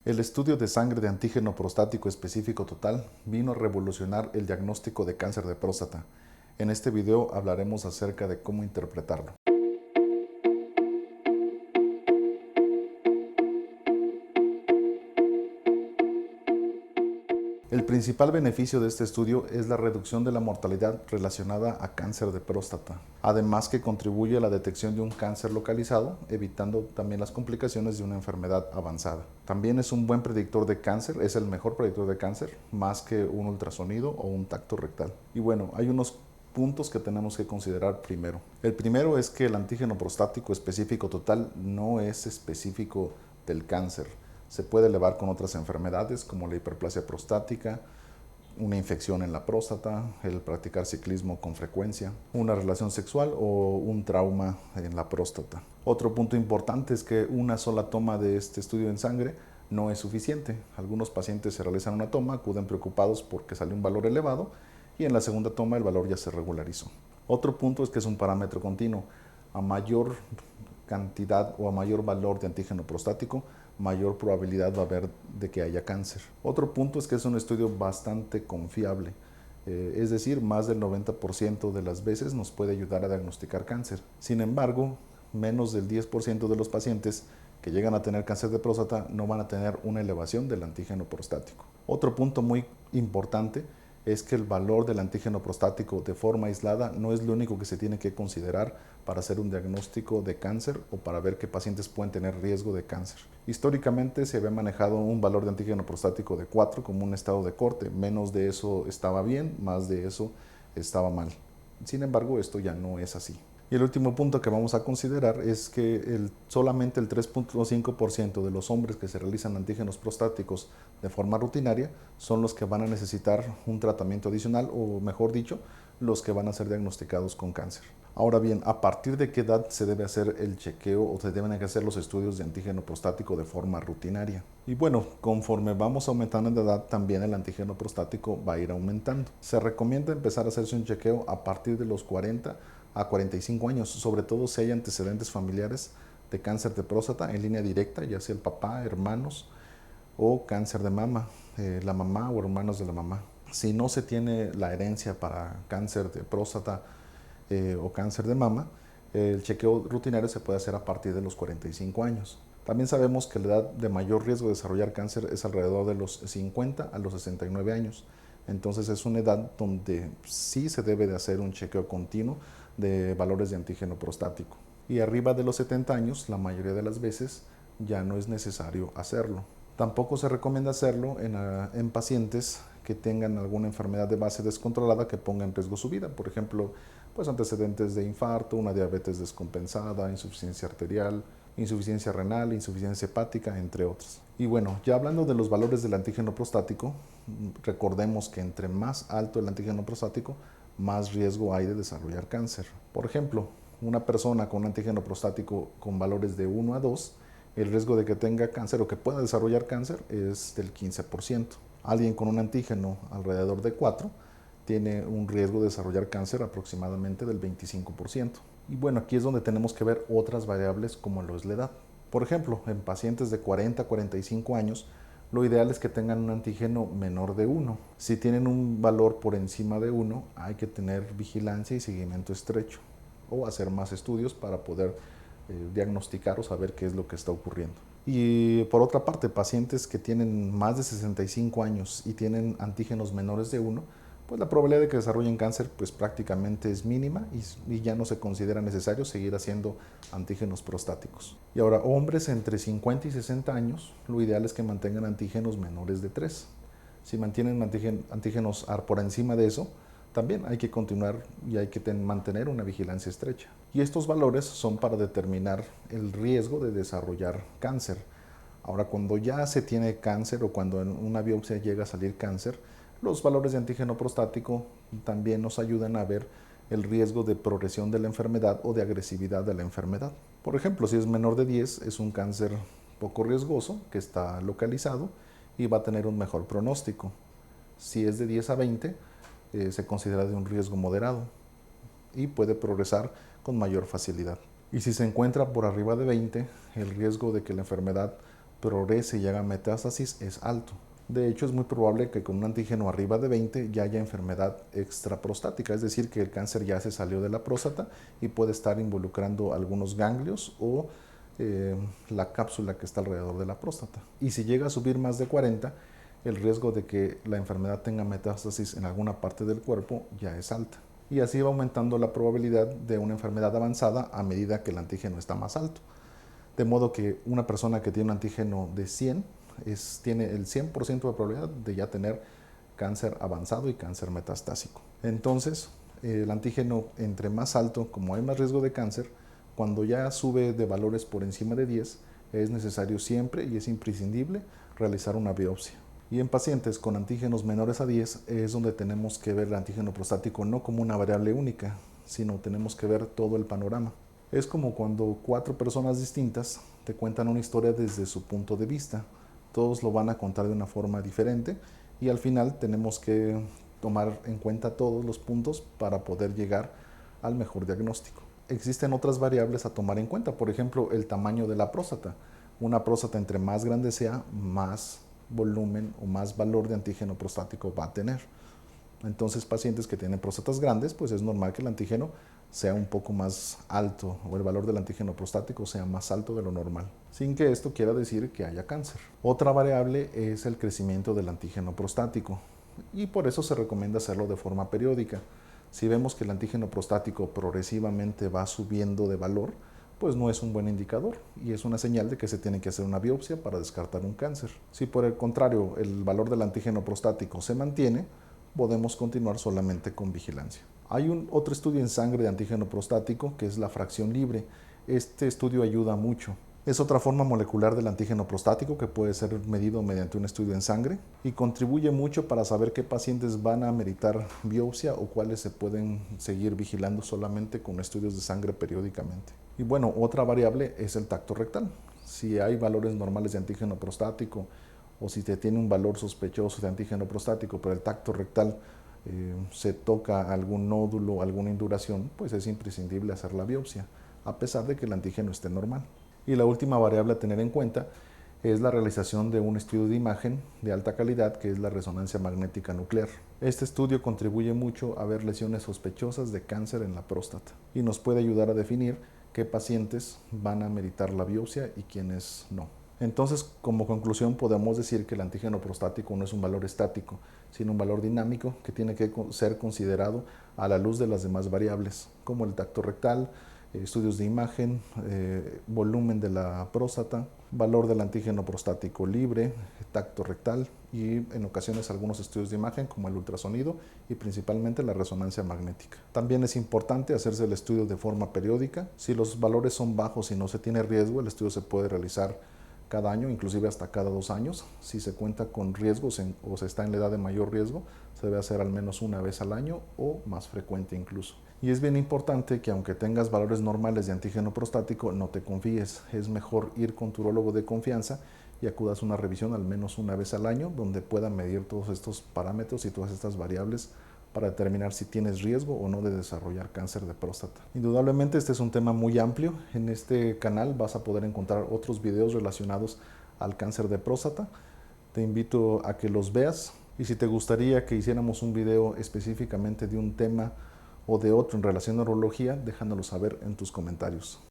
El estudio de sangre de antígeno prostático específico total vino a revolucionar el diagnóstico de cáncer de próstata. En este video hablaremos acerca de cómo interpretarlo. El principal beneficio de este estudio es la reducción de la mortalidad relacionada a cáncer de próstata, además que contribuye a la detección de un cáncer localizado, evitando también las complicaciones de una enfermedad avanzada. También es un buen predictor de cáncer, es el mejor predictor de cáncer, más que un ultrasonido o un tacto rectal. Y bueno, hay unos puntos que tenemos que considerar primero. El primero es que el antígeno prostático específico total no es específico del cáncer. Se puede elevar con otras enfermedades como la hiperplasia prostática, una infección en la próstata, el practicar ciclismo con frecuencia, una relación sexual o un trauma en la próstata. Otro punto importante es que una sola toma de este estudio en sangre no es suficiente. Algunos pacientes se realizan una toma, acuden preocupados porque sale un valor elevado y en la segunda toma el valor ya se regularizó. Otro punto es que es un parámetro continuo. A mayor cantidad o a mayor valor de antígeno prostático, mayor probabilidad va a haber de que haya cáncer. Otro punto es que es un estudio bastante confiable, es decir, más del 90% de las veces nos puede ayudar a diagnosticar cáncer. Sin embargo, menos del 10% de los pacientes que llegan a tener cáncer de próstata no van a tener una elevación del antígeno prostático. Otro punto muy importante es que el valor del antígeno prostático de forma aislada no es lo único que se tiene que considerar para hacer un diagnóstico de cáncer o para ver qué pacientes pueden tener riesgo de cáncer. Históricamente se había manejado un valor de antígeno prostático de 4 como un estado de corte, menos de eso estaba bien, más de eso estaba mal. Sin embargo, esto ya no es así. Y el último punto que vamos a considerar es que solamente el 3.5% de los hombres que se realizan antígenos prostáticos de forma rutinaria son los que van a necesitar un tratamiento adicional, o mejor dicho, los que van a ser diagnosticados con cáncer. Ahora bien, ¿a partir de qué edad se debe hacer el chequeo o se deben hacer los estudios de antígeno prostático de forma rutinaria? Y bueno, conforme vamos aumentando en edad, también el antígeno prostático va a ir aumentando. Se recomienda empezar a hacerse un chequeo a partir de los 40 a 45 años, sobre todo si hay antecedentes familiares de cáncer de próstata en línea directa, ya sea el papá, hermanos o cáncer de mama, la mamá o hermanos de la mamá. Si no se tiene la herencia para cáncer de próstata o cáncer de mama, el chequeo rutinario se puede hacer a partir de los 45 años. También sabemos que la edad de mayor riesgo de desarrollar cáncer es alrededor de los 50 a los 69 años. Entonces es una edad donde sí se debe de hacer un chequeo continuo de valores de antígeno prostático. Y arriba de los 70 años, la mayoría de las veces, ya no es necesario hacerlo. Tampoco se recomienda hacerlo en pacientes que tengan alguna enfermedad de base descontrolada que ponga en riesgo su vida. Por ejemplo, pues antecedentes de infarto, una diabetes descompensada, insuficiencia arterial, insuficiencia renal, insuficiencia hepática, entre otros. Y bueno, ya hablando de los valores del antígeno prostático, recordemos que entre más alto el antígeno prostático, más riesgo hay de desarrollar cáncer. Por ejemplo, una persona con un antígeno prostático con valores de 1 a 2, el riesgo de que tenga cáncer o que pueda desarrollar cáncer es del 15%. Alguien con un antígeno alrededor de 4 tiene un riesgo de desarrollar cáncer aproximadamente del 25%. Y bueno, aquí es donde tenemos que ver otras variables como lo es la edad. Por ejemplo, en pacientes de 40 a 45 años, lo ideal es que tengan un antígeno menor de 1. Si tienen un valor por encima de 1, hay que tener vigilancia y seguimiento estrecho o hacer más estudios para poder diagnosticar o saber qué es lo que está ocurriendo. Y por otra parte, pacientes que tienen más de 65 años y tienen antígenos menores de 1, pues la probabilidad de que desarrollen cáncer pues prácticamente es mínima y ya no se considera necesario seguir haciendo antígenos prostáticos. Y ahora, hombres entre 50 y 60 años, lo ideal es que mantengan antígenos menores de 3. Si mantienen antígenos por encima de eso, también hay que continuar y hay que mantener una vigilancia estrecha. Y estos valores son para determinar el riesgo de desarrollar cáncer. Ahora, cuando ya se tiene cáncer o cuando en una biopsia llega a salir cáncer, los valores de antígeno prostático también nos ayudan a ver el riesgo de progresión de la enfermedad o de agresividad de la enfermedad. Por ejemplo, si es menor de 10, es un cáncer poco riesgoso que está localizado y va a tener un mejor pronóstico. Si es de 10 a 20, se considera de un riesgo moderado y puede progresar con mayor facilidad. Y si se encuentra por arriba de 20, el riesgo de que la enfermedad progrese y haga metástasis es alto. De hecho, es muy probable que con un antígeno arriba de 20 ya haya enfermedad extraprostática, es decir, que el cáncer ya se salió de la próstata y puede estar involucrando algunos ganglios o la cápsula que está alrededor de la próstata. Y si llega a subir más de 40, el riesgo de que la enfermedad tenga metástasis en alguna parte del cuerpo ya es alta. Y así va aumentando la probabilidad de una enfermedad avanzada a medida que el antígeno está más alto. De modo que una persona que tiene un antígeno de 100 tiene el 100% de probabilidad de ya tener cáncer avanzado y cáncer metastásico. Entonces, el antígeno entre más alto, como hay más riesgo de cáncer, cuando ya sube de valores por encima de 10, es necesario siempre y es imprescindible realizar una biopsia. Y en pacientes con antígenos menores a 10 es donde tenemos que ver el antígeno prostático no como una variable única, sino tenemos que ver todo el panorama. Es como cuando 4 personas distintas te cuentan una historia desde su punto de vista. Todos lo van a contar de una forma diferente y al final tenemos que tomar en cuenta todos los puntos para poder llegar al mejor diagnóstico. Existen otras variables a tomar en cuenta, por ejemplo, el tamaño de la próstata. Una próstata entre más grande sea, más volumen o más valor de antígeno prostático va a tener. Entonces, pacientes que tienen próstatas grandes, pues es normal que el antígeno sea un poco más alto o el valor del antígeno prostático sea más alto de lo normal, sin que esto quiera decir que haya cáncer. Otra variable es el crecimiento del antígeno prostático y por eso se recomienda hacerlo de forma periódica. Si vemos que el antígeno prostático progresivamente va subiendo de valor, pues no es un buen indicador y es una señal de que se tiene que hacer una biopsia para descartar un cáncer. Si por el contrario el valor del antígeno prostático se mantiene, podemos continuar solamente con vigilancia. Hay otro estudio en sangre de antígeno prostático que es la fracción libre. Este estudio ayuda mucho. Es otra forma molecular del antígeno prostático que puede ser medido mediante un estudio en sangre y contribuye mucho para saber qué pacientes van a meritar biopsia o cuáles se pueden seguir vigilando solamente con estudios de sangre periódicamente. Y bueno, otra variable es el tacto rectal. Si hay valores normales de antígeno prostático o si te tiene un valor sospechoso de antígeno prostático, pero el tacto rectal se toca algún nódulo, alguna induración, pues es imprescindible hacer la biopsia, a pesar de que el antígeno esté normal. Y la última variable a tener en cuenta es la realización de un estudio de imagen de alta calidad, que es la resonancia magnética nuclear. Este estudio contribuye mucho a ver lesiones sospechosas de cáncer en la próstata y nos puede ayudar a definir qué pacientes van a meritar la biopsia y quiénes no. Entonces, como conclusión, podemos decir que el antígeno prostático no es un valor estático, sino un valor dinámico que tiene que ser considerado a la luz de las demás variables, como el tacto rectal, estudios de imagen, volumen de la próstata, valor del antígeno prostático libre, tacto rectal y en ocasiones algunos estudios de imagen como el ultrasonido y principalmente la resonancia magnética. También es importante hacerse el estudio de forma periódica. Si los valores son bajos y no se tiene riesgo, el estudio se puede realizar cada año, inclusive hasta cada 2 años. Si se cuenta con riesgos o se está en la edad de mayor riesgo, se debe hacer al menos una vez al año o más frecuente incluso. Y es bien importante que aunque tengas valores normales de antígeno prostático, no te confíes. Es mejor ir con tu urólogo de confianza y acudas a una revisión al menos una vez al año, donde pueda medir todos estos parámetros y todas estas variables para determinar si tienes riesgo o no de desarrollar cáncer de próstata. Indudablemente este es un tema muy amplio. En este canal vas a poder encontrar otros videos relacionados al cáncer de próstata. Te invito a que los veas y si te gustaría que hiciéramos un video específicamente de un tema o de otro en relación a urología, déjanoslo saber en tus comentarios.